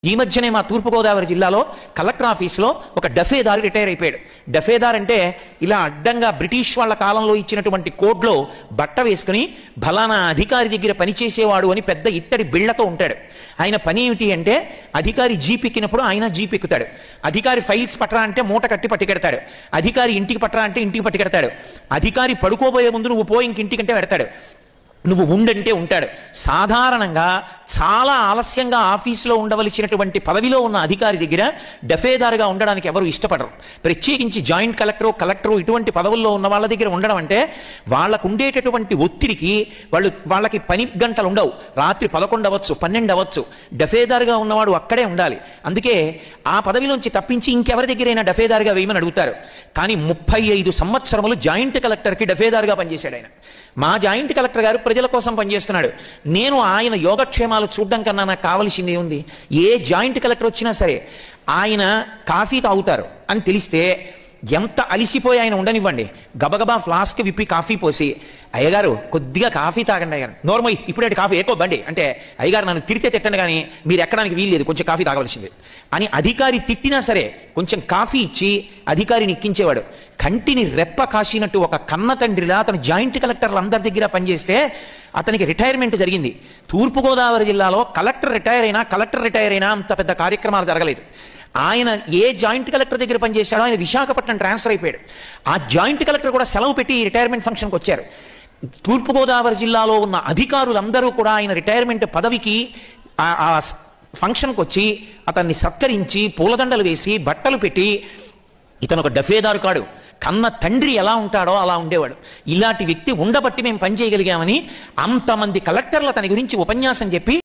ఈ మధ్యనే మా తూర్పుగోదావరి జిల్లాలో కలెక్టర్ ఆఫీస్లో ఒక డఫేదారు రిటైర్ అయిపోయాడు. డఫేదార్ అంటే ఇలా అడ్డంగా బ్రిటిష్ వాళ్ళ కాలంలో ఇచ్చినటువంటి కోడ్లో బట్ట వేసుకుని ఫలానా అధికారి దగ్గర పనిచేసేవాడు అని పెద్ద ఇత్తడి బిళ్లతో ఉంటాడు. ఆయన పని ఏమిటి అంటే అధికారి జీప్ ఎక్కినప్పుడు ఆయన జీప్ ఎక్కుతాడు, అధికారి ఫైల్స్ పట్టరా అంటే మూట కట్టి పట్టుకెడతాడు, అధికారి ఇంటికి పట్టరా అంటే ఇంటికి పట్టుకెడతాడు, అధికారి పడుకోబోయే ముందు నువ్వు పో ఇంటికంటే పెడతాడు, నువ్వు ఉండంటే ఉంటాడు. సాధారణంగా చాలా ఆలస్యంగా ఆఫీసులో ఉండవలసినటువంటి పదవిలో ఉన్న అధికారి దగ్గర డఫేదారుగా ఉండడానికి ఎవరు ఇష్టపడరు. ప్రత్యేకించి జాయింట్ కలెక్టరు ఇటువంటి పదవుల్లో ఉన్న వాళ్ళ దగ్గర ఉండడం అంటే వాళ్ళకు ఉండేటటువంటి ఒత్తిడికి వాళ్ళకి పని గంటలు ఉండవు. రాత్రి 11 అవ్వచ్చు, 12 అవ్వచ్చు. డఫేదారుగా ఉన్నవాడు అక్కడే ఉండాలి. అందుకే ఆ పదవిలోంచి తప్పించి ఇంకెవరి దగ్గరైనా డఫేదారుగా వేయమని అడుగుతారు. కానీ 35 సంవత్సరములు జాయింట్ కలెక్టర్కి డఫేదారుగా పనిచేశాడు ఆయన. మా జాయింట్ కలెక్టర్ గారు ప్రజల కోసం పనిచేస్తున్నాడు. నేను ఆయన యోగక్షేమాలు చూడడం కన్నా నాకు కావలసింది ఉంది. ఏ జాయింట్ కలెక్టర్ వచ్చినా సరే ఆయన కాఫీ తాగుతారు అని తెలిస్తే ఎంత అలిసిపోయి ఆయన ఉండనివ్వండి, గబగబా ఫ్లాస్క్ విప్పి కాఫీ పోసి, అయ్యగారు కొద్దిగా కాఫీ తాగండి అయ్యారు, నోర్మయ్యి ఇప్పుడే కాఫీ ఎక్కువ బండి అంటే, అయ్యగారు నన్ను తిడితే తిట్టండి కానీ మీరు ఎక్కడానికి వీల్లేదు, కొంచెం కాఫీ తాగవలసింది అని అధికారి తిట్టినా సరే కొంచెం కాఫీ ఇచ్చి అధికారిని ఎక్కించేవాడు. కంటిని రెప్ప కాసినట్టు ఒక కన్న తండ్రిలా అతను జాయింట్ కలెక్టర్లు అందరి దగ్గర పనిచేస్తే అతనికి రిటైర్మెంట్ జరిగింది. తూర్పుగోదావరి జిల్లాలో కలెక్టర్ రిటైర్ అయినా అంత పెద్ద కార్యక్రమాలు జరగలేదు. ఆయన ఏ జాయింట్ కలెక్టర్ దగ్గర పనిచేశాడో ఆయన విశాఖపట్నం ట్రాన్స్ఫర్ అయిపోయాడు. ఆ జాయింట్ కలెక్టర్ కూడా సెలవు పెట్టి రిటైర్మెంట్ ఫంక్షన్కి వచ్చారు. తూర్పుగోదావరి జిల్లాలో ఉన్న అధికారులందరూ కూడా ఆయన రిటైర్మెంట్ పదవికి ఆ ఫంక్షన్కి వచ్చి అతన్ని సత్కరించి పూలదండలు వేసి బట్టలు పెట్టి, ఇతను ఒక డఫేదారు కాడు, కన్న తండ్రి ఎలా ఉంటాడో అలా ఉండేవాడు. ఇలాంటి వ్యక్తి ఉండబట్టి మేము పనిచేయగలిగామని అంతమంది కలెక్టర్లు అతని గురించి ఉపన్యాసం చెప్పి